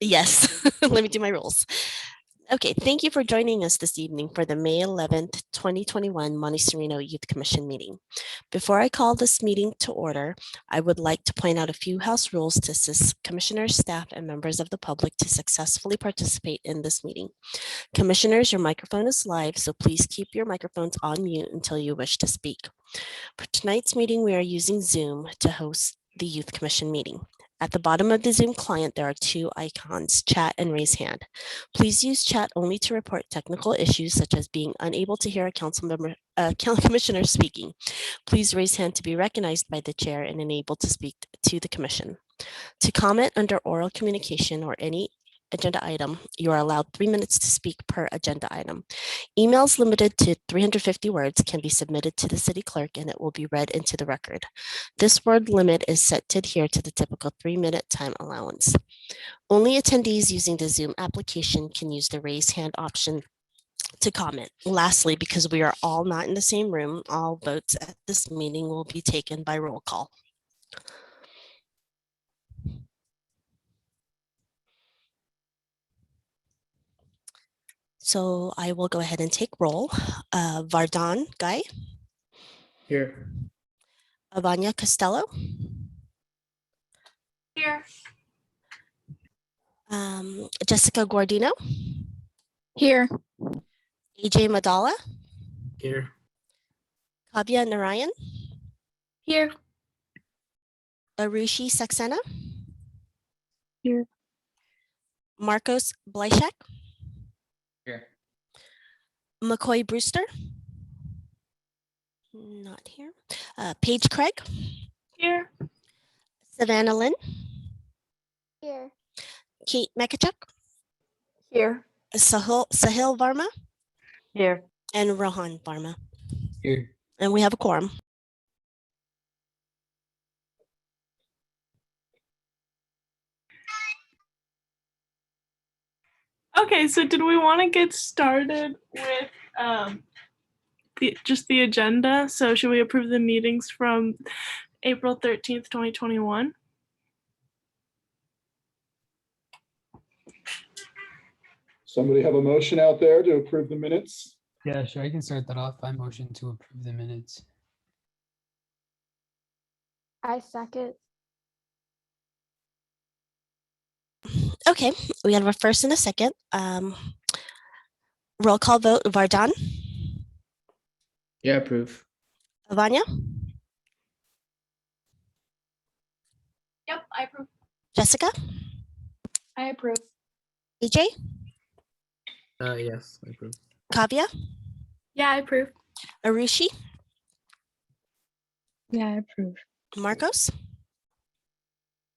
Yes, let me do my rules. Okay, thank you for joining us this evening for the May 11th, 2021 Monte Sereno Youth Commission meeting. Before I call this meeting to order, I would like to point out a few house rules to assist commissioners, staff, and members of the public to successfully participate in this meeting. Commissioners, your microphone is live, so please keep your microphones on mute until you wish to speak. For tonight's meeting, we are using Zoom to host the Youth Commission meeting. At the bottom of the Zoom client, there are two icons, chat and raise hand. Please use chat only to report technical issues such as being unable to hear a commissioner speaking. Please raise hand to be recognized by the chair and enabled to speak to the commission. To comment under oral communication or any agenda item, you are allowed 3 minutes to speak per agenda item. Emails limited to 350 words can be submitted to the city clerk and it will be read into the record. This word limit is set to adhere to the typical 3-minute time allowance. Only attendees using the Zoom application can use the raise hand option to comment. Lastly, because we are all not in the same room, all votes at this meeting will be taken by roll call. So I will go ahead and take roll. Vardon Guy. Here. Avanya Costello. Here. Jessica Guardino. Here. AJ Madala. Here. Kavya Narayan. Here. Arushi Saxena. Here. Marcos Blyshak. Here. McCoy Brewster. Not here. Paige Craig. Here. Savannah Lynn. Here. Kate Mekachuk. Here. Sahil Varma. Here. And Rohan Varma. Here. And we have a quorum. Okay, so did we want to get started with just the agenda? So should we approve the meetings from April 13th, 2021? Somebody have a motion out there to approve the minutes? Yeah, sure. I can start that off. I motion to approve the minutes. I second. Okay, we have a first and a second. Roll call vote. Vardon. Yeah, approve. Avanya. Yep, I approve. Jessica. I approve. AJ. Yes, I approve. Kavya. Yeah, I approve. Arushi. Yeah, I approve. Marcos.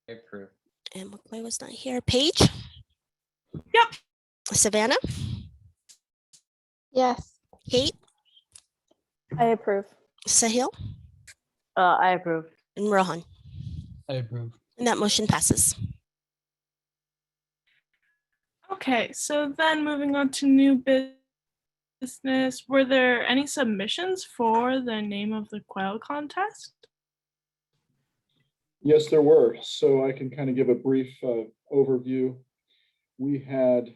I approve. And McCoy was not here. Paige. Yep. Savannah. Yes. Kate. I approve. Sahil. I approve. And Rohan. I approve. And that motion passes. Okay, so then moving on to new business, were there any submissions for the name of the quail contest? Yes, there were. So I can kind of give a brief overview. We had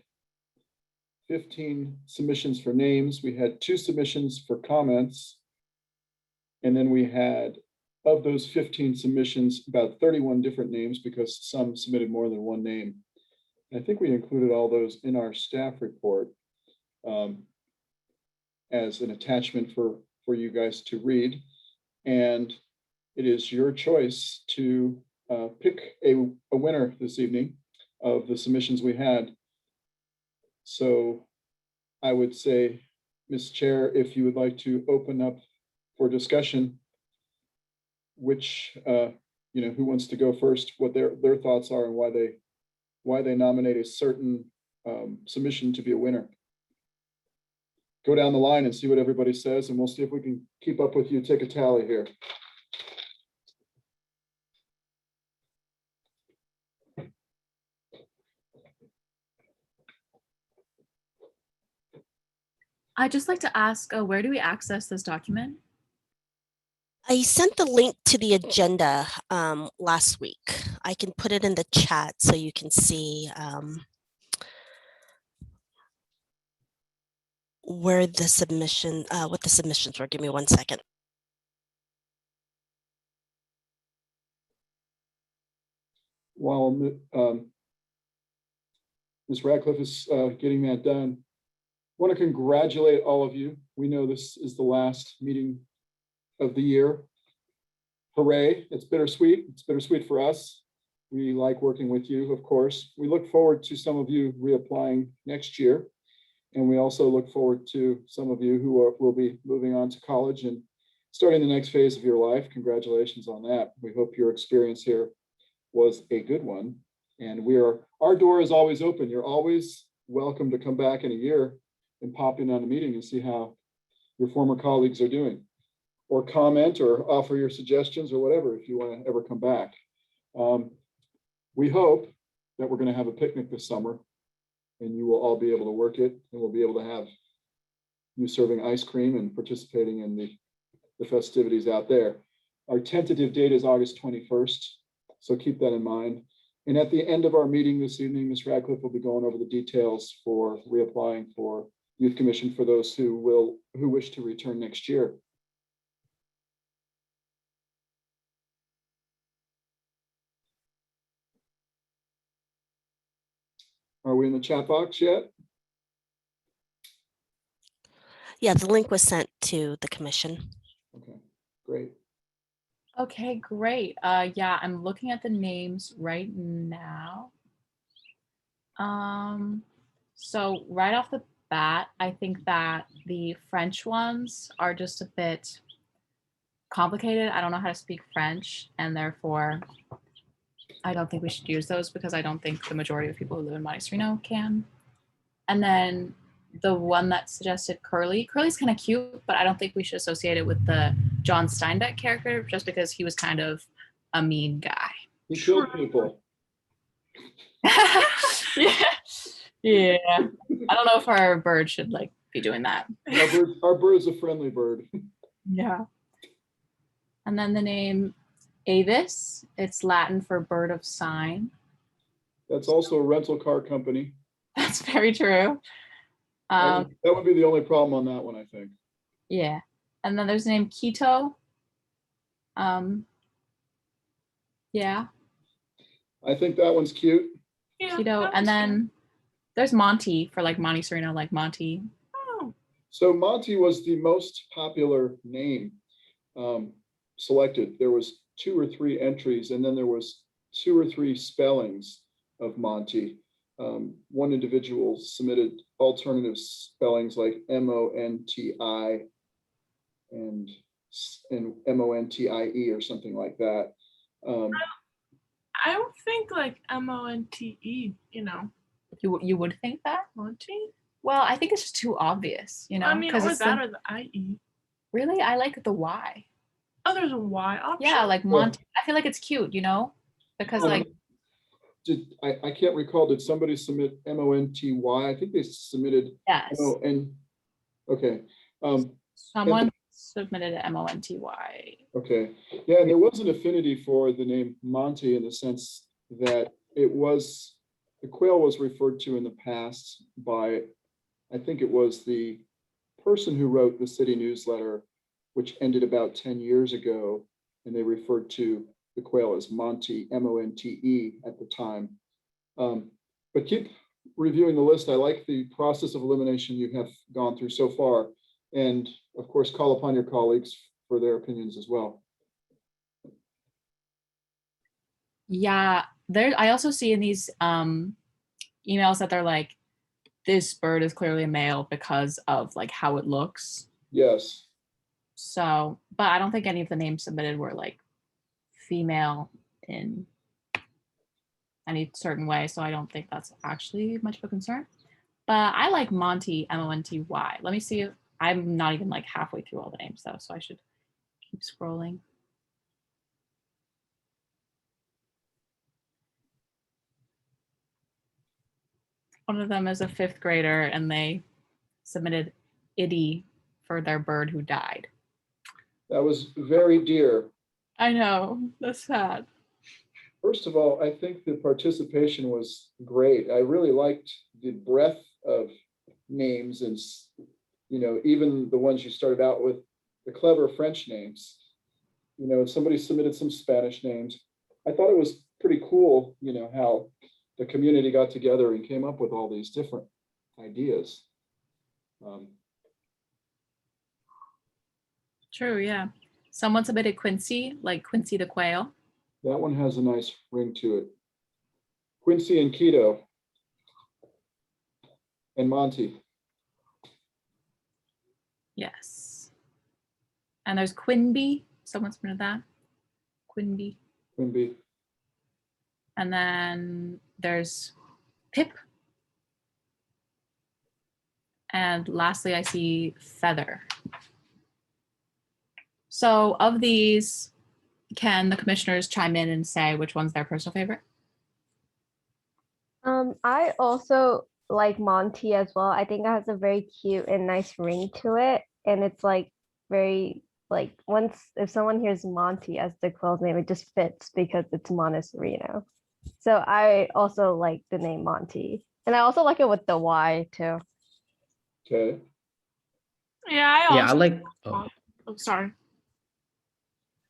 15 submissions for names. We had 2 submissions for comments. And then we had, of those 15 submissions, about 31 different names because some submitted more than one name. I think we included all those in our staff report as an attachment for you guys to read. And it is your choice to pick a winner this evening of the submissions we had. So I would say, Ms. Chair, if you would like to open up for discussion, which, who wants to go first, what their thoughts are and why they nominate a certain submission to be a winner. Go down the line and see what everybody says, and we'll see if we can keep up with you. Take a tally here. I'd just like to ask, where do we access this document? I sent the link to the agenda last week. I can put it in the chat so you can see where the submission, what the submissions were. Give me 1 second. While Ms. Radcliffe is getting that done, I want to congratulate all of you. We know this is the last meeting of the year. Hooray, it's bittersweet. It's bittersweet for us. We like working with you, of course. We look forward to some of you reapplying next year. And we also look forward to some of you who will be moving on to college and starting the next phase of your life. Congratulations on that. We hope your experience here was a good one. And our door is always open. You're always welcome to come back in a year and pop in on a meeting and see how your former colleagues are doing, or comment or offer your suggestions or whatever if you want to ever come back. We hope that we're going to have a picnic this summer and you will all be able to work it, and we'll be able to have you serving ice cream and participating in the festivities out there. Our tentative date is August 21st, so keep that in mind. And at the end of our meeting this evening, Ms. Radcliffe will be going over the details for reapplying for Youth Commission for those who wish to return next year. Are we in the chat box yet? Yeah, the link was sent to the commission. Okay, great. Okay, great. Yeah, I'm looking at the names right now. So right off the bat, I think that the French ones are just a bit complicated. I don't know how to speak French, and therefore I don't think we should use those because I don't think the majority of people who live in Monte Sereno can. And then the one that suggested Curly. Curly's kind of cute, but I don't think we should associate it with the John Steinbeck character just because he was kind of a mean guy. He killed people. Yeah. I don't know if our bird should like be doing that. Our bird's a friendly bird. Yeah. And then the name Avis, it's Latin for bird of sign. That's also a rental car company. That's very true. That would be the only problem on that one, I think. Yeah. And then there's the name Quito. Yeah. I think that one's cute. Yeah, Quito. that And was then there's Monty for like Monte Sereno, like Monty. Oh, So Monty was the most popular name selected. There was 2 or 3 entries, and then there was 2 or 3 spellings of Monty. One individual submitted alternative spellings like M-O-N-T-I and M-O-N-T-I-E or something like that. I would think like M-O-N-T-E, you know. You would think that? Monty? Well, I think it's just too obvious, you know? I mean, or it's that or the I-E. really, I like the Y. Oh, there's a Y option? Yeah, like Monty. I feel like it's cute, you know? Because like, I can't recall, did somebody submit M-O-N-T-Y? I think they submitted yes, M-O-N. Okay. someone submitted an M-O-N-T-Y. Okay. Yeah, and there was an affinity for the name Monty in the sense that the quail was referred to in the past by, I think it was the person who wrote the city newsletter, which ended about 10 years ago, and they referred to the quail as Monte, M-O-N-T-E at the time. But keep reviewing the list. I like the process of elimination you have gone through so far. And of course, call upon your colleagues for their opinions as well. Yeah, I also see in these emails that they're like, this bird is clearly a male because of like how it looks. Yes. So, but I don't think any of the names submitted were like female in any certain way. So I don't think that's actually much of a concern. But I like Monty, M-O-N-T-Y. Let me see if I'm not even like halfway through all the names though, so I should keep scrolling. One of them is a 5th grader and they submitted Iddy for their bird who died. That was very dear. I know, that's sad. First of all, I think the participation was great. I really liked the breadth of names and, even the ones you started out with, the clever French names. Somebody submitted some Spanish names. I thought it was pretty cool, how the community got together and came up with all these different ideas. True, yeah. Someone submitted Quincy, like Quincy the Quail. That one has a nice ring to it. Quincy and Keto. And Monty. Yes. And there's Quinby. Someone submitted that. Quinby. Quimby. And then there's Pip. And lastly, I see Feather. So of these, can the commissioners chime in and say which one's their personal favorite? I also like Monty as well. I think it has a very cute and nice ring to it. And it's like very if someone hears Monty as the quill's name, it just fits because it's Monte Sereno. So I also like the name Monty. And I also like it with the Y too. Okay. Yeah, I Yeah, I also. like. Oh, sorry.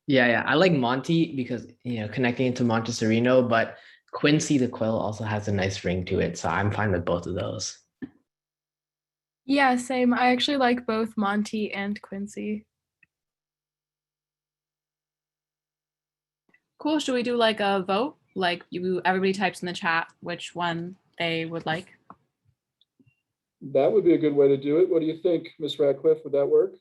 Yeah, I like Monty because connecting it to Monte Sereno, but Quincy the Quill also has a nice ring to it, so I'm fine with both of those. Yeah, same. I actually like both Monty and Quincy. Cool. Should we do like a vote? Like everybody types in the chat which one they would like. That would be a good way to do it. What do you think, Miss Radcliffe? Would that work?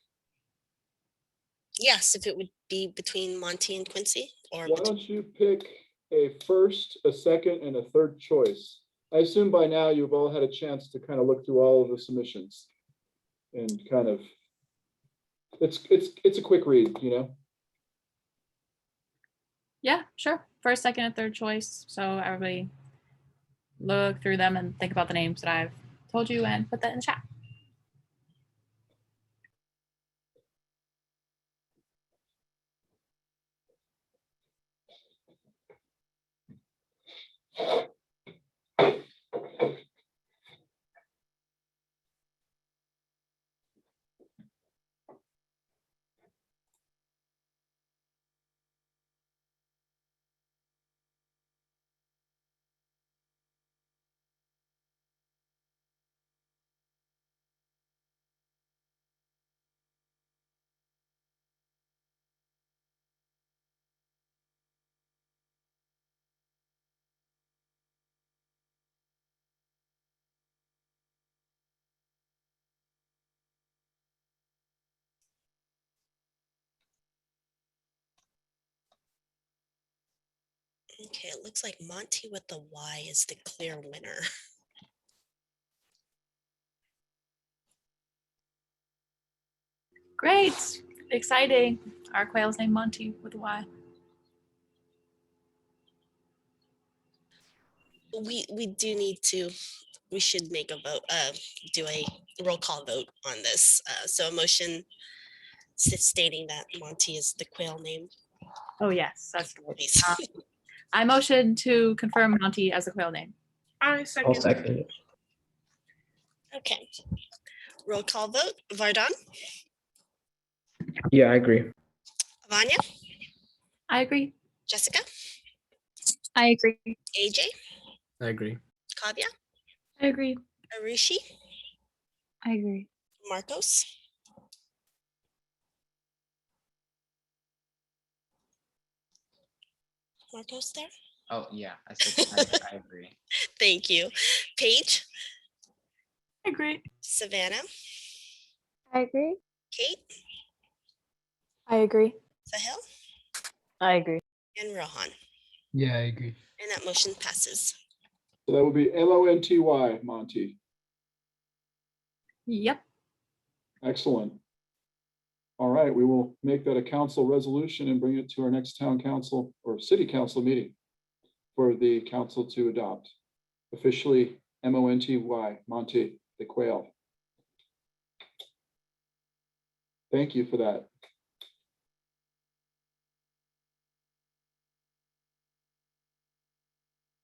Yes, if it would be between Monty and Quincy, or Why don't you pick a first, a second, and a third choice? I assume by now you've all had a chance to kind of look through all of the submissions and kind of, it's a quick read, Yeah, sure. First, second, and third choice. So everybody look through them and think about the names that I've told you and put that in the chat. okay, it looks like Monty with the Y is the clear winner. Great. Exciting. Our quail's named Monty with a Y. We should make a vote, do a roll call vote on this. So a motion stating that Monty is the quail name, Oh, yes. That's good. please. I motion to confirm Monty as a quail name. I I'll second. second it. Okay. Roll call vote. Vardon, Yeah, I agree. Vanya, I agree. Jessica, I agree. AJ, I agree. Kavya, I agree. Arishi, I agree. Marcos. Marcos there? Oh yeah, I agree. Thank you. Paige, I agree. Savannah, I agree. Kate, I agree. Sahil, I agree. and Rohan. Yeah, I agree. And that motion passes. So that would be MONTY, Monty. Yep. Excellent. All right, we will make that a council resolution and bring it to our next town council or city council meeting for the council to adopt. Officially MONTY, Monty the Quail. Thank you for that.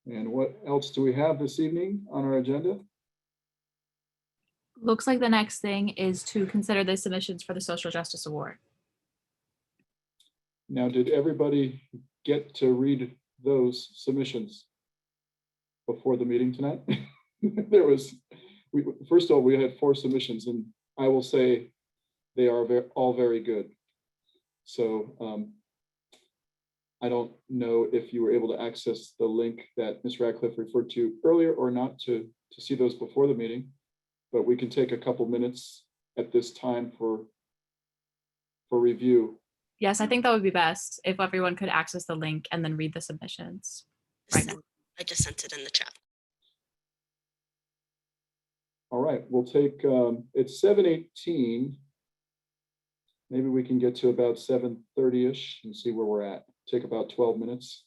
And what else do we have this evening on our agenda? Looks like the next thing is to consider the submissions for the Social Justice Award. Now, did everybody get to read those submissions before the meeting tonight? There was, first of all, we had 4 submissions, and I will say they are all very good. So I don't know if you were able to access the link that Ms. Radcliffe referred to earlier or not to see those before the meeting, but we can take a couple minutes at this time for review. Yes, I think that would be best if everyone could access the link and then read the submissions right now. I just sent it in the chat. All right, we'll take, it's 7:18. Maybe we can get to about 7:30-ish and see where we're at. Take about 12 minutes.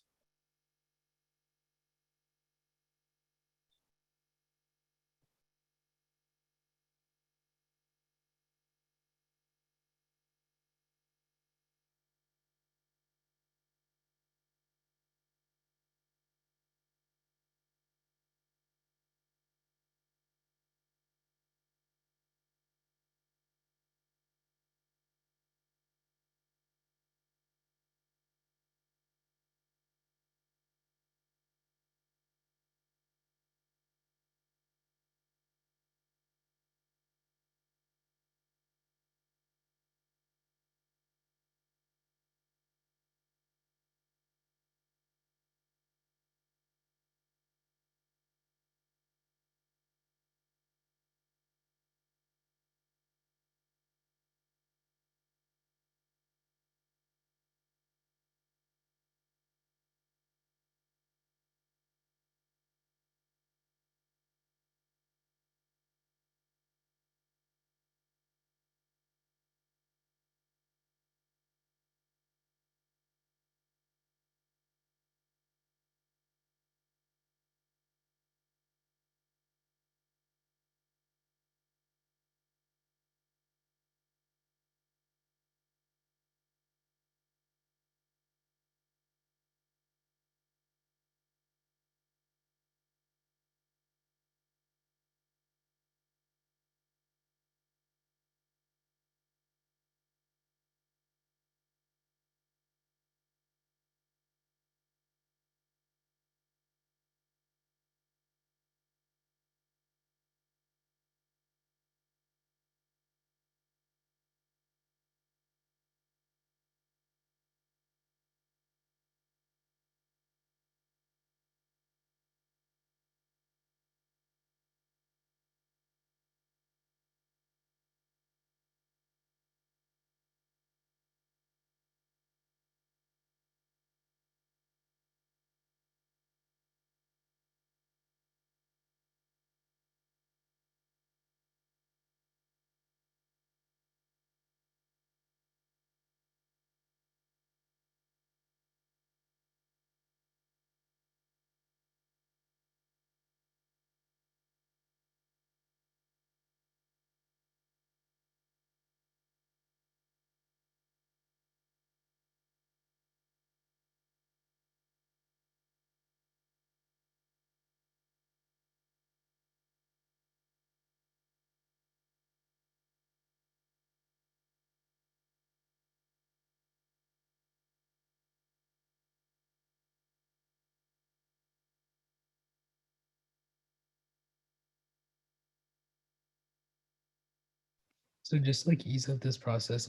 So just like ease up this process,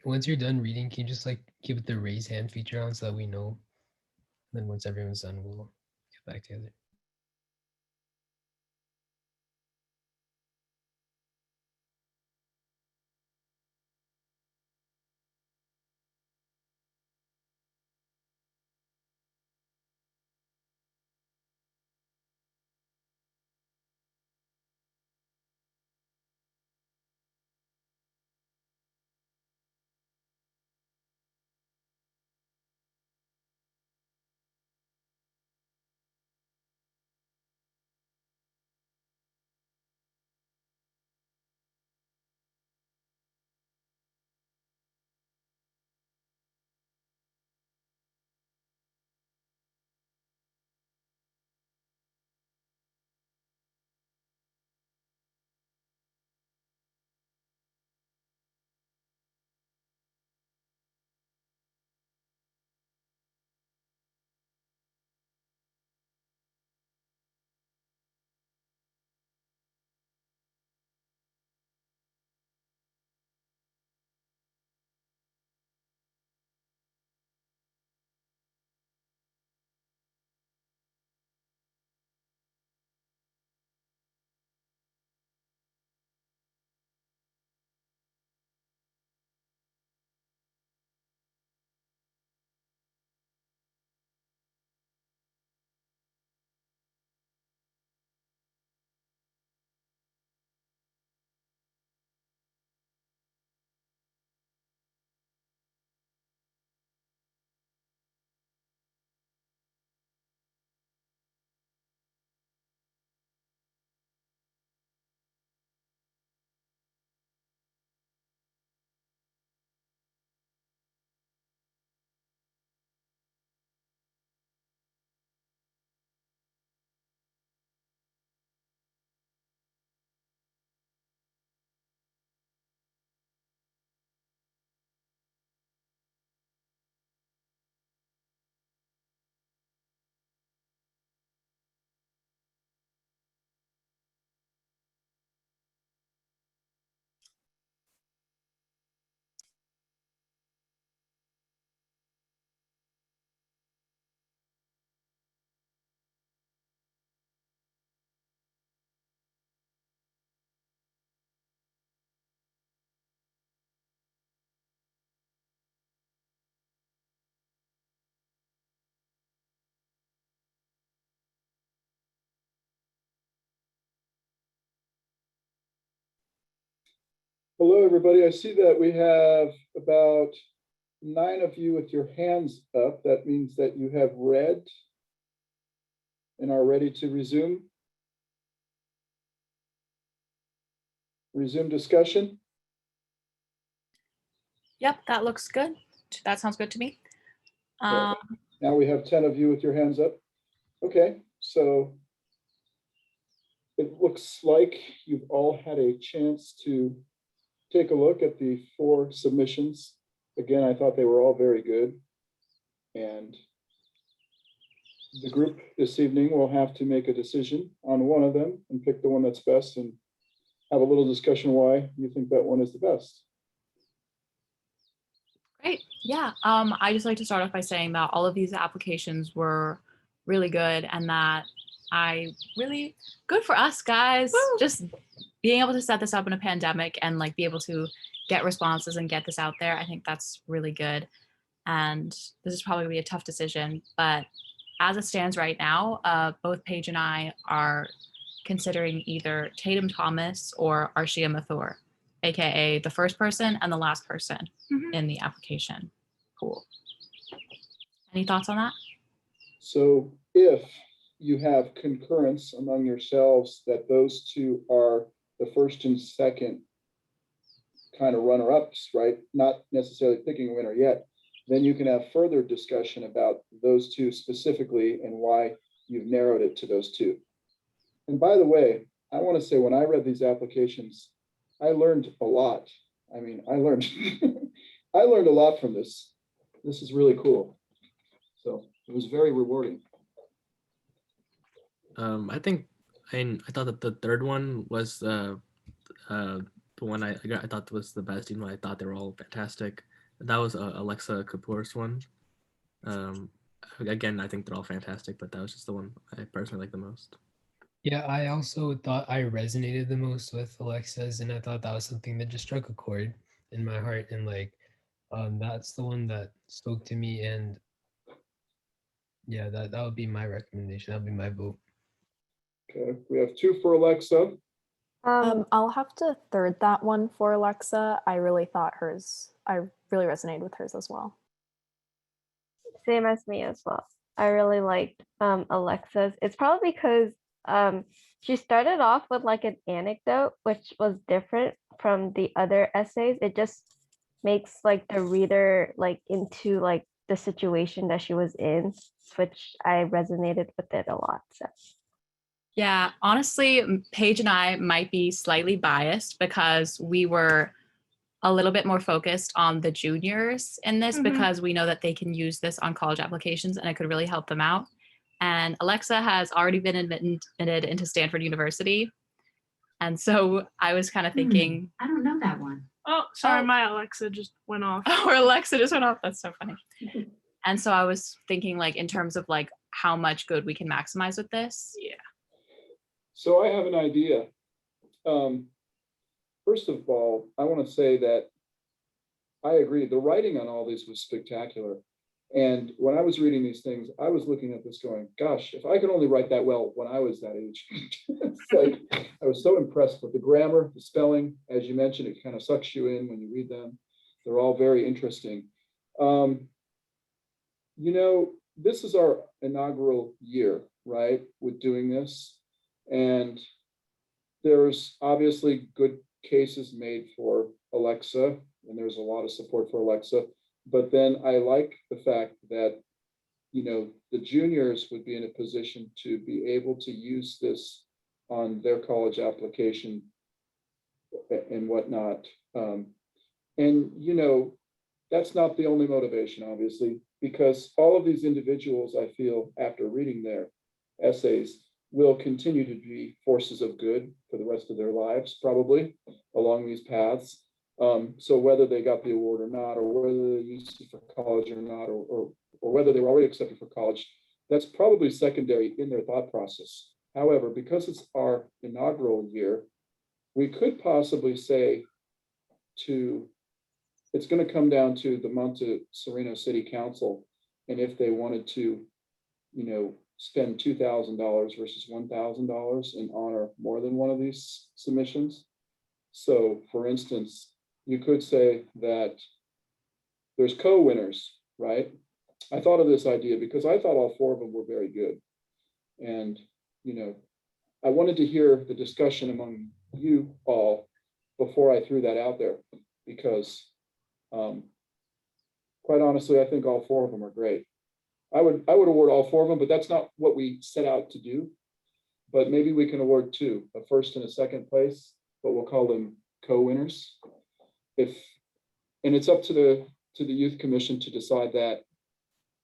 once you're done reading, can you just like keep the raise hand feature on so that we know? Then once everyone's done, we'll get back together. Hello, everybody. I see that we have about 9 of you with your hands up. That means that you have read and are ready to resume. Resume discussion. Yep, that looks good. That sounds good to me. Now we have 10 of you with your hands up. Okay, so it looks like you've all had a chance to take a look at the 4 submissions. Again, I thought they were all very good. And the group this evening will have to make a decision on one of them and pick the one that's best and have a little discussion why you think that one is the best. Great. Yeah. I just like to start off by saying that all of these applications were really good and that good for us guys. Woo! Just being able to set this up in a pandemic and like be able to get responses and get this out there. I think that's really good. And this is probably gonna be a tough decision, but as it stands right now, both Paige and I are considering either Tatum Thomas or Arshia Mathur, aka the first person and the last person in the application pool. Any thoughts on that? So if you have concurrence among yourselves that those 2 are the first and second kind of runner-ups, right? Not necessarily picking a winner yet, then you can have further discussion about those 2 specifically and why you've narrowed it to those 2. And by the way, I want to say when I read these applications, I learned a lot. I mean, I learned I learned a lot from this. This is really cool. So it was very rewarding. I think I thought that the third one was the one I thought was the best, even though I thought they were all fantastic. That was Alexa Kapoor's one. Again, I think they're all fantastic, but that was just the one I personally like the most. Yeah, I also thought I resonated the most with Alexa's, and I thought that was something that just struck a chord in my heart, and like that's the one that spoke to me. And yeah, that would be my recommendation. That would be my vote. Okay, we have 2 for Alexa. I'll have to third that one for Alexa. I really resonated with hers as well. Same as me as well. I really liked Alexa's. It's probably because she started off with like an anecdote, which was different from the other essays. It just makes like the reader like into like the situation that she was in, which I resonated with it a lot. So. Yeah, honestly, Paige and I might be slightly biased because we were a little bit more focused on the juniors in this because we know that they can use this on college applications and it could really help them out. And Alexa has already been admitted into Stanford University. And so I was kind of thinking, I don't know that one. Oh, sorry, my Alexa just went off. or Alexa just went off. That's so funny. And so I was thinking like in terms of like how much good we can maximize with this. Yeah. So I have an idea. First of all, I want to say that I agree. The writing on all these was spectacular. And when I was reading these things, I was looking at this going, gosh, if I could only write that well when I was that age. It's like, I was so impressed with the grammar, the spelling. As you mentioned, it kind of sucks you in when you read them. They're all very interesting. You know, this is our inaugural year, right, with doing this. And there's obviously good cases made for Alexa, and there's a lot of support for Alexa. But then I like the fact that, you know, the juniors would be in a position to be able to use this on their college application and whatnot. And, you know, that's not the only motivation, obviously, because all of these individuals, I feel, after reading their essays, will continue to be forces of good for the rest of their lives, probably, along these paths. So whether they got the award or not, or whether they used it for college or not, or whether they were already accepted for college, that's probably secondary in their thought process. However, because it's our inaugural year, we could possibly say it's going to come down to the Monte Sereno City Council, and if they wanted to, you know, spend $2,000 versus $1,000 in honor more than one of these submissions. So for instance, you could say that there's co-winners, right? I thought of this idea because I thought all four of them were very good. And, I wanted to hear the discussion among you all before I threw that out there, because quite honestly, I think all four of them are great. I would award all four of them, but that's not what we set out to do. But maybe we can award two, a first and a second place, but we'll call them co-winners. And it's up to the youth commission to decide that.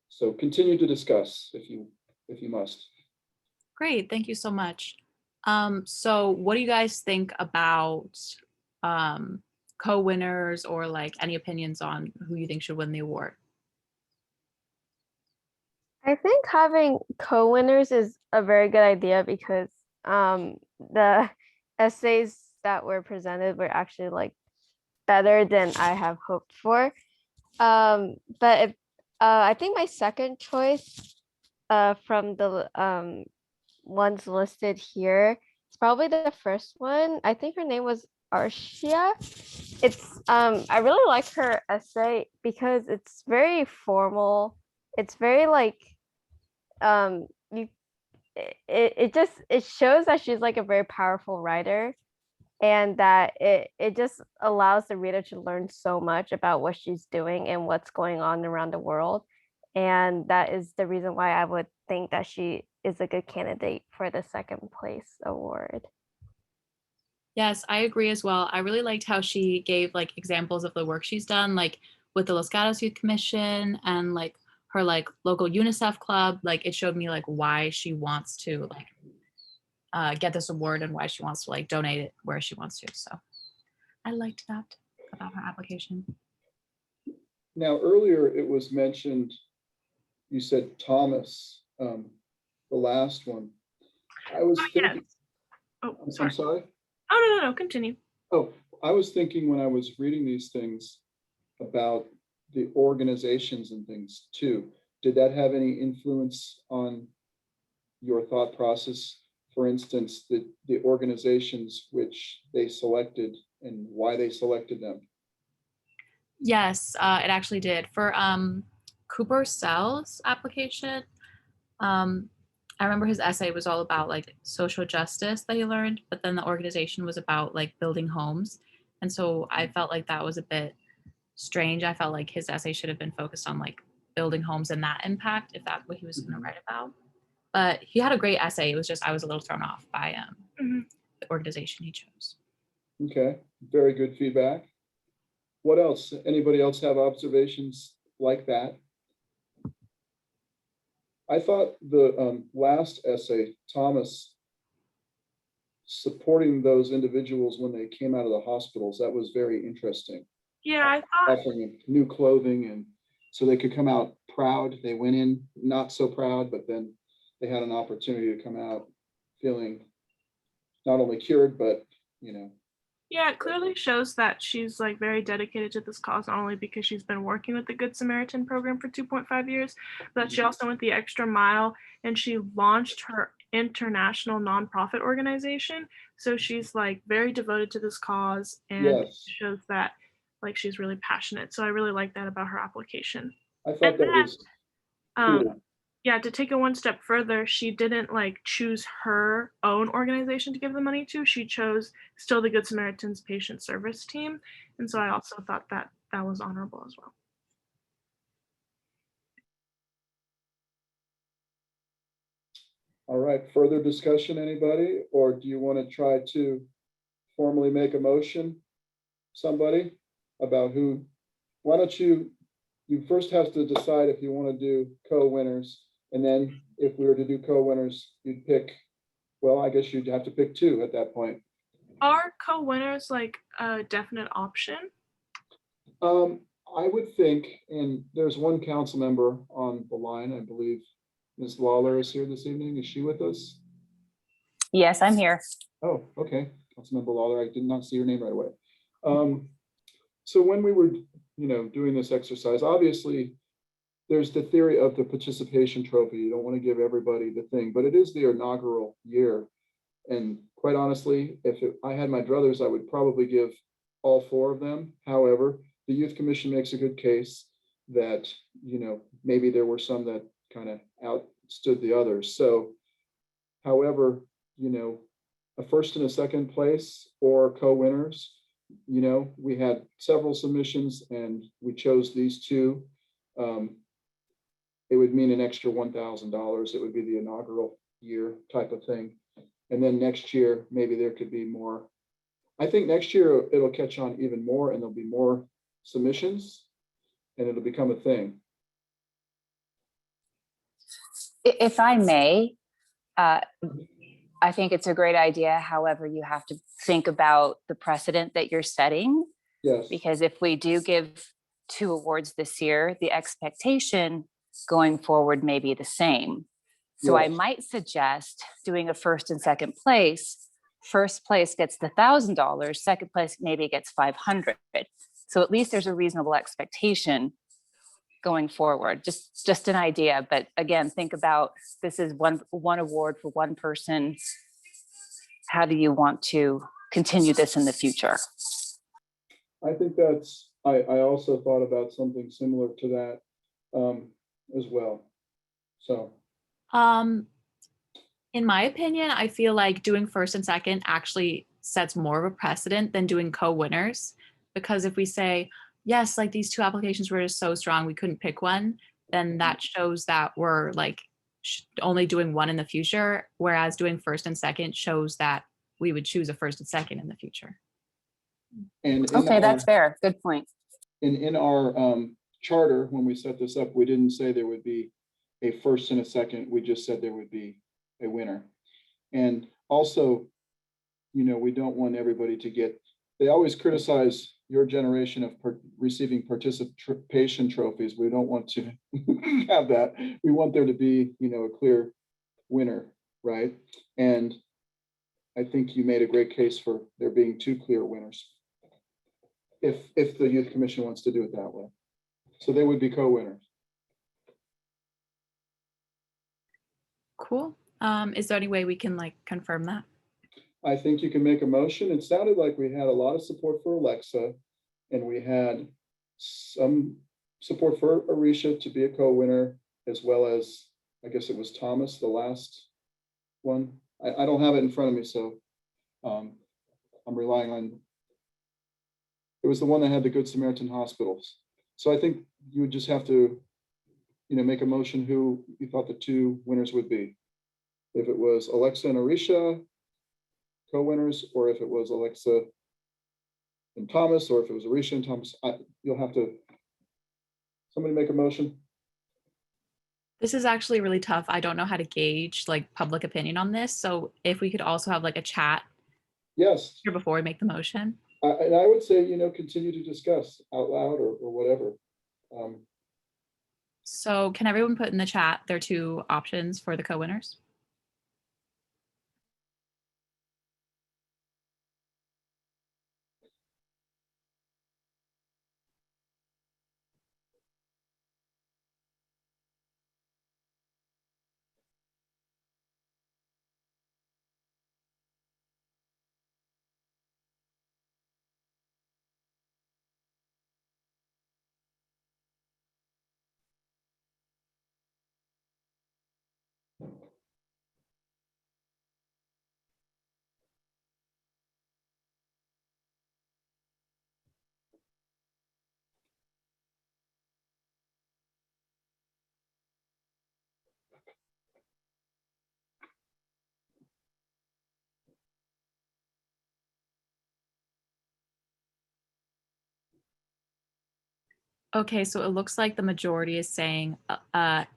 So continue to discuss if you must. Great, thank you so much. So what do you guys think about co-winners, or like any opinions on who you think should win the award? I think having co-winners is a very good idea because the essays that were presented were actually like better than I have hoped for. But if, I think my second choice from the ones listed here, it's probably the first one. I think her name was Arshia. It's I really like her essay because it's very formal. It's very like it shows that she's like a very powerful writer, and that it just allows the reader to learn so much about what she's doing and what's going on around the world. And that is the reason why I would think that she is a good candidate for the second place award. Yes, I agree as well. I really liked how she gave like examples of the work she's done, like with the Los Gatos Youth Commission and like her like local UNICEF club. Like it showed me like why she wants to like get this award and why she wants to like donate it where she wants to. So I liked that about her application. Now, earlier it was mentioned, you said Thomas, the last one. I was thinking, Yes. Oh, I'm sorry. sorry. Oh, no, continue. Oh, I was thinking when I was reading these things about the organizations and things too. Did that have any influence on your thought process? For instance, the organizations which they selected and why they selected them? Yes, it actually did. For Cooper Sell's application, I remember his essay was all about like social justice that he learned, but then the organization was about like building homes. And so I felt like that was a bit strange. I felt like his essay should have been focused on like building homes and that impact, if that's what he was going to write about. But he had a great essay. It was just I was a little thrown off by the organization he chose. Okay, very good feedback. What else? Anybody else have observations like that? I thought the last essay, Thomas, supporting those individuals when they came out of the hospitals, that was very interesting. Yeah, I thought. Offering new clothing, and so they could come out proud. They went in not so proud, but then they had an opportunity to come out feeling not only cured, but Yeah, it clearly shows that she's like very dedicated to this cause, not only because she's been working with the Good Samaritan program for 2.5 years, but she also went the extra mile and she launched her international nonprofit organization. So she's like very devoted to this cause, and yes, shows that like she's really passionate. So I really like that about her application. I thought that was cool. Yeah, to take it one step further, she didn't like choose her own organization to give the money to. She chose still the Good Samaritan's patient service team. And so I also thought that that was honorable as well. All right, further discussion, anybody? Or do you want to try to formally make a motion, somebody, about who? Why don't you first have to decide if you want to do co-winners, and then if we were to do co-winners, you'd pick, well, I guess you'd have to pick two at that point. Are co-winners like a definite option? I would think, and there's one council member on the line, I believe Ms. Lawler is here this evening. Is she with us? Yes, I'm here. Oh, okay. Councilmember Lawler, I did not see your name right away. So when we were, doing this exercise, obviously there's the theory of the participation trophy. You don't want to give everybody the thing, but it is the inaugural year. And quite honestly, if I had my druthers, I would probably give all 4 of them. However, the Youth Commission makes a good case that, you know, maybe there were some that kind of outstood the others. So, however, you know, a first and a second place or co-winners, you know, we had several submissions and we chose these 2. It would mean an extra $1,000. It would be the inaugural year type of thing. And then next year, maybe there could be more. I think next year it'll catch on even more and there'll be more submissions and it'll become a thing. If I may, I think it's a great idea. However, you have to think about the precedent that you're setting. Yes. Because if we do give 2 awards this year, the expectation going forward may be the same. So I Yes. might suggest doing a first and second place. First place gets the $1,000, second place maybe gets $500. So at least there's a reasonable expectation going forward. Just an idea, but again, think about this is one award for one person. How do you want to continue this in the future? I think that's, I also thought about something similar to that as well. So. In my opinion, I feel like doing first and second actually sets more of a precedent than doing co-winners. Because if we say, yes, like these 2 applications were just so strong, we couldn't pick one, then that shows that we're like only doing one in the future. Whereas doing first and second shows that we would choose a first and second in the future. And okay, that's fair. Good point. In our charter, when we set this up, we didn't say there would be a first and a second. We just said there would be a winner. And also, you know, we don't want everybody to get, they always criticize your generation of receiving participation trophies. We don't want to have that. We want there to be, you know, a clear winner, right? And I think you made a great case for there being 2 clear winners. If the Youth Commission wants to do it that way. So they would be co-winners. Cool. Is there any way we can like confirm that? I think you can make a motion. It sounded like we had a lot of support for Alexa and we had some support for Arisha to be a co-winner, as well as, I guess it was Thomas, the last one. I don't have it in front of me, so I'm relying on, it was the one that had the Good Samaritan hospitals. So I think you would just have to, you know, make a motion who you thought the 2 winners would be. If it was Alexa and Arisha, co-winners, or if it was Alexa and Thomas, or if it was Arisha and Thomas, you'll have to, somebody make a motion. This is actually really tough. I don't know how to gauge like public opinion on this. So if we could also have like a chat Yes. here before we make the motion. And I would say, you know, continue to discuss out loud or whatever. So can everyone put in the chat their 2 options for the co-winners? Okay, so it looks like the majority is saying allow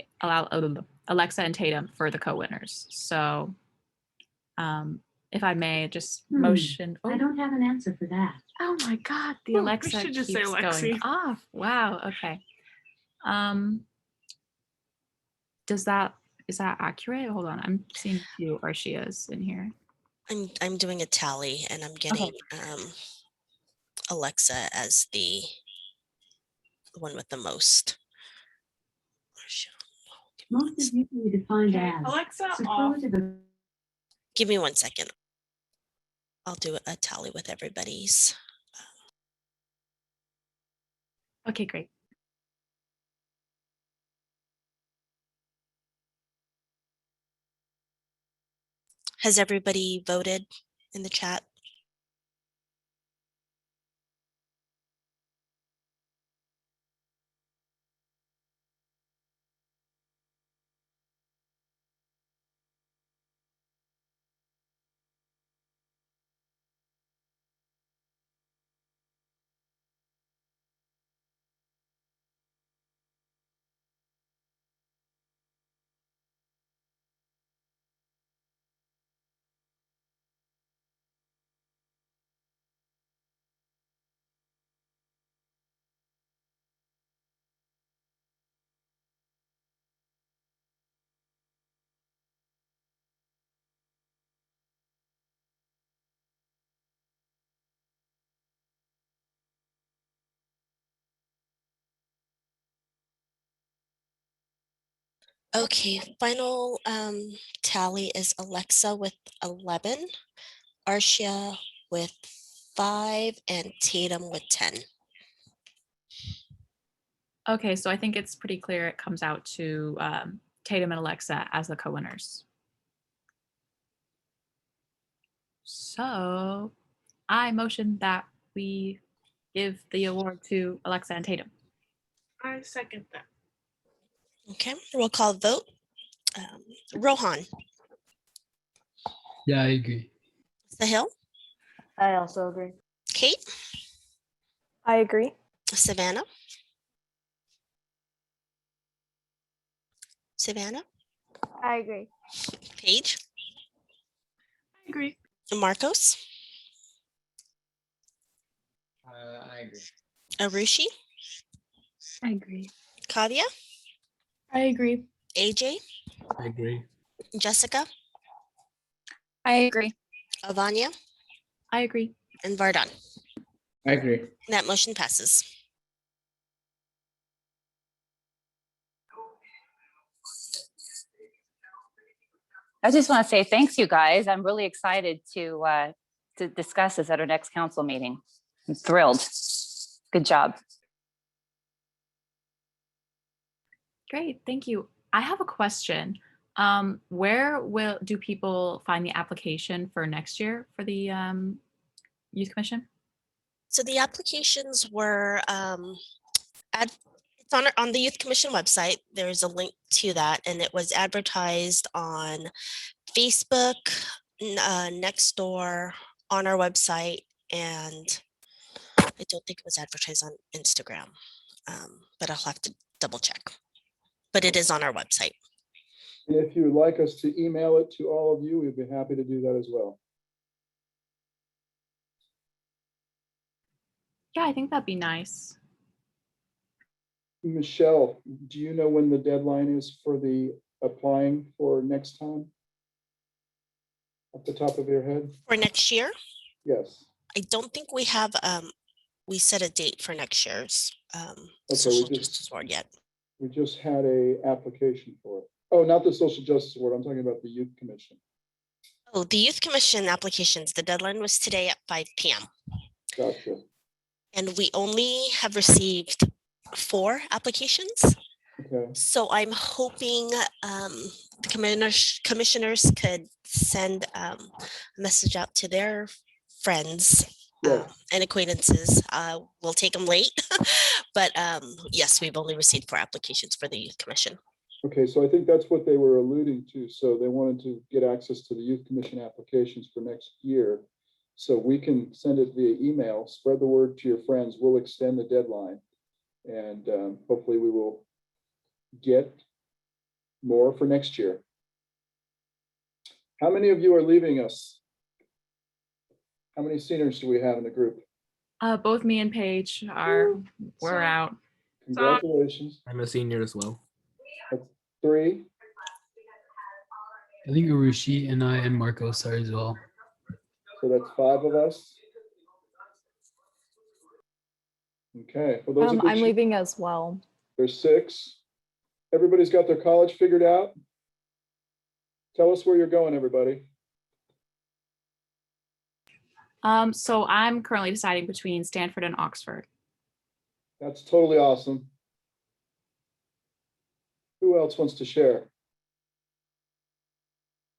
Alexa and Tatum for the co-winners. So if I may just motion. I don't have an answer for that. Oh my God, the We Alexa should keeps just say going Alexi. off. Wow, okay. Is that accurate? Hold on, I'm seeing 2 Arshias in here. I'm doing a tally and I'm getting Alexa as the one with the most. Most is usually defined as Alexa off. superlative. Give me 1 second. I'll do a tally with everybody's. Okay, great. Has everybody voted in the chat? Okay, final tally is Alexa with 11, Arshia with 5, and Tatum with 10. Okay, so I think it's pretty clear it comes out to Tatum and Alexa as the co-winners. So I motion that we give the award to Alexa and Tatum. I second that. Okay, roll call vote. Rohan, Yeah, I agree. Sahil, I also agree. Kate, I agree. Savannah, I agree. Paige, I agree. Marcos, I agree. Arushi, I agree. Kavya, I agree. AJ, I agree. Jessica, I agree. Avanya, I agree. and Vardon. I agree. That motion passes. I just want to say thanks, you guys. I'm really excited to discuss this at our next council meeting. I'm thrilled. Good job. Great, thank you. I have a question. Where do people find the application for next year for the Youth Commission? So the applications were it's on the Youth Commission website. There's a link to that, and it was advertised on Facebook, Nextdoor, on our website, and I don't think it was advertised on Instagram, but I'll have to double check. But it is on our website. If you would like us to email it to all of you, we'd be happy to do that as well. Yeah, I think that'd be nice. Michelle, do you know when the deadline is for the applying for next time? Off the top of your head? For next year? Yes. I don't think we have, we set a date for next year's we Social just- Justice Award yet. We just had a application for it. Oh, not the Social Justice Award. I'm talking about the Youth Commission. Oh, the Youth Commission applications, the deadline was today at 5 p.m. Gotcha. And we only have received 4 applications. Okay. So I'm hoping the commissioners could send a message out to their friends Yeah. and acquaintances. We'll take them late, but yes, we've only received 4 applications for the Youth Commission. Okay, so I think that's what they were alluding to. So they wanted to get access to the Youth Commission applications for next year. So we can send it via email, spread the word to your friends. We'll extend the deadline. And hopefully we will get more for next year. How many of you are leaving us? How many seniors do we have in the group? Both me and Paige we're out. Congratulations. I'm a senior as well. That's 3. I think Arushi and I and Marcos are as well. So that's 5 of us. Okay. For those I'm leaving as well. There's 6. Everybody's got their college figured out. Tell us where you're going, everybody. So I'm currently deciding between Stanford and Oxford. That's totally awesome. Who else wants to share?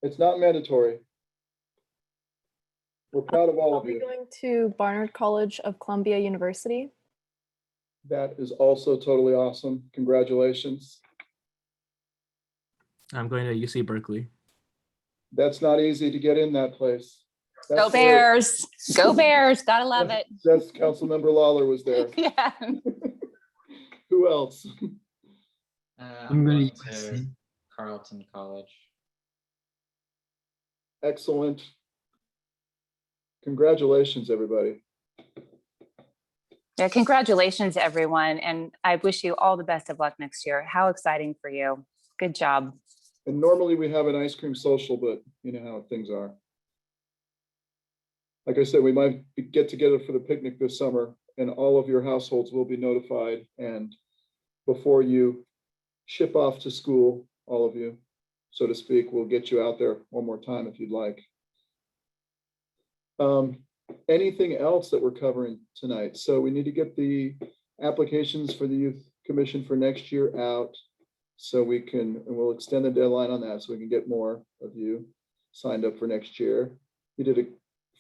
It's not mandatory. We're proud of all I'll of be you. going to Barnard College of Columbia University. That is also totally awesome. Congratulations. I'm going to UC Berkeley. That's not easy to get in that place. Go That's Bears. Go Bears. Gotta love it. That's Councilmember Lawler was there. Yeah. Who else? I'm going to to USC. Carleton College. Excellent. Congratulations, everybody. Yeah, congratulations, everyone. And I wish you all the best of luck next year. How exciting for you. Good job. And normally we have an ice cream social, but you know how things are. Like I said, we might get together for the picnic this summer, and all of your households will be notified. And before you ship off to school, all of you, so to speak, we'll get you out there one more time if you'd like. Anything else that we're covering tonight? So we need to get the applications for the Youth Commission for next year out, so we can, and we'll extend the deadline on that so we can get more of you signed up for next year. You did a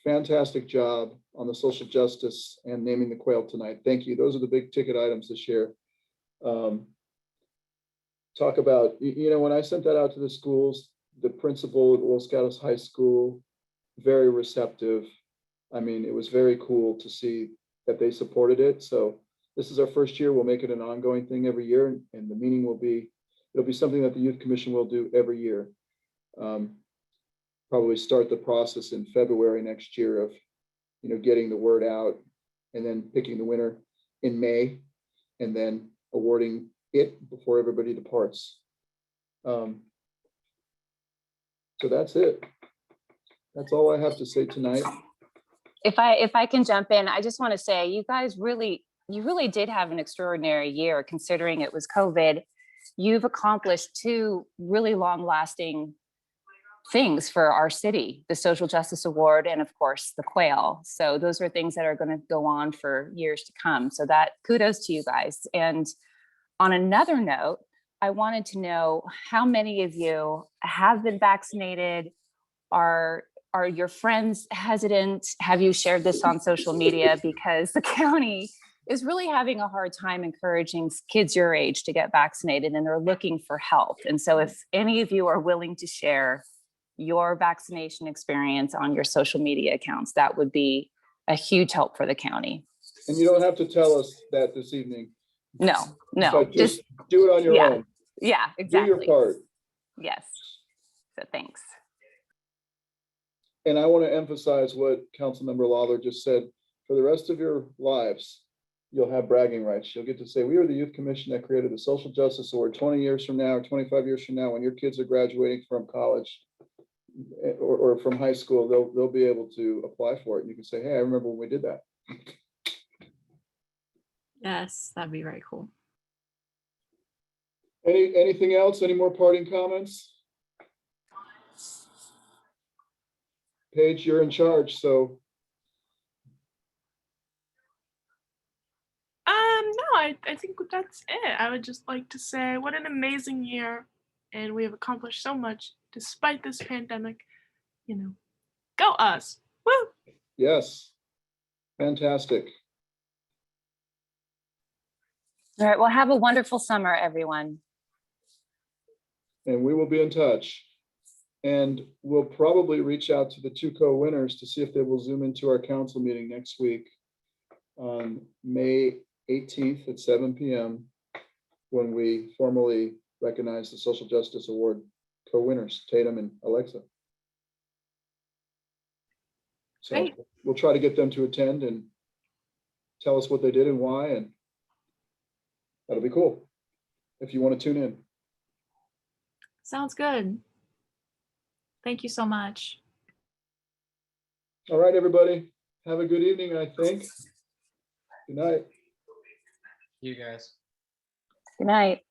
fantastic job on the social justice and naming the quail tonight. Thank you. Those are the big ticket items this year. Talk about, you know, when I sent that out to the schools, the principal at Los Gatos High School, very receptive. I mean, it was very cool to see that they supported it. So this is our first year. We'll make it an ongoing thing every year. And the meeting will be, it'll be something that the Youth Commission will do every year. Probably start the process in February next year of, you know, getting the word out and then picking the winner in May and then awarding it before everybody departs. So that's it. That's all I have to say tonight. If I can jump in, I just want to say you guys you really did have an extraordinary year considering it was COVID. You've accomplished two really long-lasting things for our city, the Social Justice Award and of course the Quail. So those are things that are going to go on for years to come. So that kudos to you guys. And on another note, I wanted to know how many of you have been vaccinated? Are your friends hesitant? Have you shared this on social media? Because the county is really having a hard time encouraging kids your age to get vaccinated, and they're looking for help. And so if any of you are willing to share your vaccination experience on your social media accounts, that would be a huge help for the county. And you don't have to tell us that this evening. No, But just do it on your own. Yeah, exactly. Do your part. Yes. So thanks. And I want to emphasize what Councilmember Lawler just said. For the rest of your lives, you'll have bragging rights. You'll get to say, we were the Youth Commission that created the Social Justice Award 20 years from now or 25 years from now, when your kids are graduating from college or from high school, they'll be able to apply for it. And you can say, hey, I remember when we did that. Yes, that'd be very cool. Anything else? Any more parting comments? Paige, you're in charge, so. No, I think that's it. I would just like to say what an amazing year, and we have accomplished so much despite this pandemic. You know, go us. Woo! Yes, fantastic. All right, well, have a wonderful summer, everyone. And we will be in touch. And we'll probably reach out to the two co-winners to see if they will Zoom into our council meeting next week on May 18th at 7 p.m. when we formally recognize the Social Justice Award co-winners, Tatum and Alexa. So Great. we'll try to get them to attend and tell us what they did and why, and that'll be cool if you want to tune in. Sounds good. Thank you so much. All right, everybody. Have a good evening, I think. Good night. You guys. Good night.